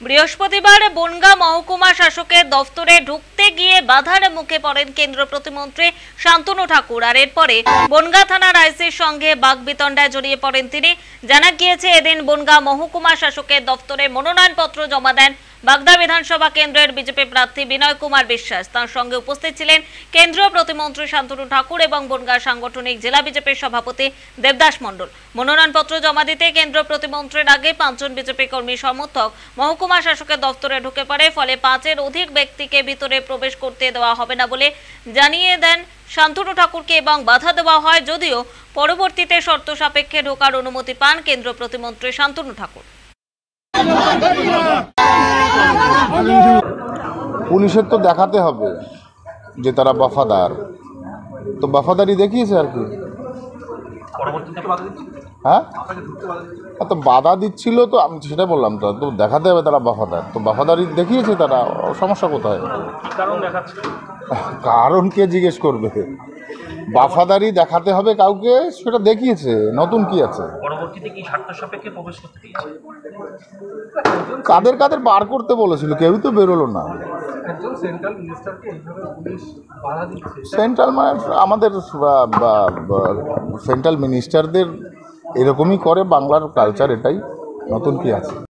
বৃহস্পতিবার বনগাঁ মহকুমা শাসকের দফতরে ঢুকতে গিয়ে বাধার মুখে পড়েন কেন্দ্র প্রতিমন্ত্রী শান্তনু ঠাকুর। আর এরপরে বনগাঁ থানার আইসির সঙ্গে বাকবিতণ্ডায় জড়িয়ে পড়েন তিনি। জানা গিয়েছে, এদিন বনগাঁ মহকুমা শাসকের দফতরে মনোনয়নপত্র জমা দেন বাগদা বিধানসভা কেন্দ্রের বিজেপি প্রার্থী বিনয় কুমার বিশ্বাস। তার সঙ্গে উপস্থিত ছিলেন কেন্দ্রীয় প্রতিমন্ত্রী শান্তনু ঠাকুর এবং বনগাঁ সাংগঠনিক জেলা বিজেপির সভাপতি দেবদাস মণ্ডল। মনোনয়নপত্র জমা দিতে কেন্দ্র প্রতিমন্ত্রীর আগে 5 জন বিজেপি কর্মী সমর্থক মহকুমা শাসকের দফতরে ঢুকে পড়ে। ফলে 5-এর অধিক ব্যক্তিকে ভিতরে প্রবেশ করতে দেওয়া হবে না বলে জানিয়ে দেন শান্তনু ঠাকুরকে এবং বাধা দেওয়া হয়, যদিও পরবর্তীতে শর্ত সাপেক্ষে ঢোকার অনুমতি পান কেন্দ্র প্রতিমন্ত্রী শান্তনু ঠাকুর। পুলিশের তো দেখাতে হবে যে তারা বফাদার, তো বফাদারি দেখিয়েছে আর কি। হ্যাঁ, তো বাধা দিচ্ছিল, তো আমি সেটা বললাম, তো দেখাতে হবে তারা বফাদার, তো বফাদারি দেখিয়েছে তারা। সমস্যা কোথায়? কারণ কে জিজ্ঞেস করবে? বফাদারি দেখাতে হবে কাউকে, সেটা দেখিয়েছে। নতুন কি আছে? পরবর্তীতে কি শর্ত সাপেক্ষে প্রবেশ করতে দিয়েছে? কাদের কাদের বার করতে বলেছিল, কেউই তো বেরোলো না। সেন্ট্রাল মানে আমাদের সেন্ট্রাল মিনিস্টারদের এরকমই করে, বাংলার কালচার এটাই। নতুন কি আছে?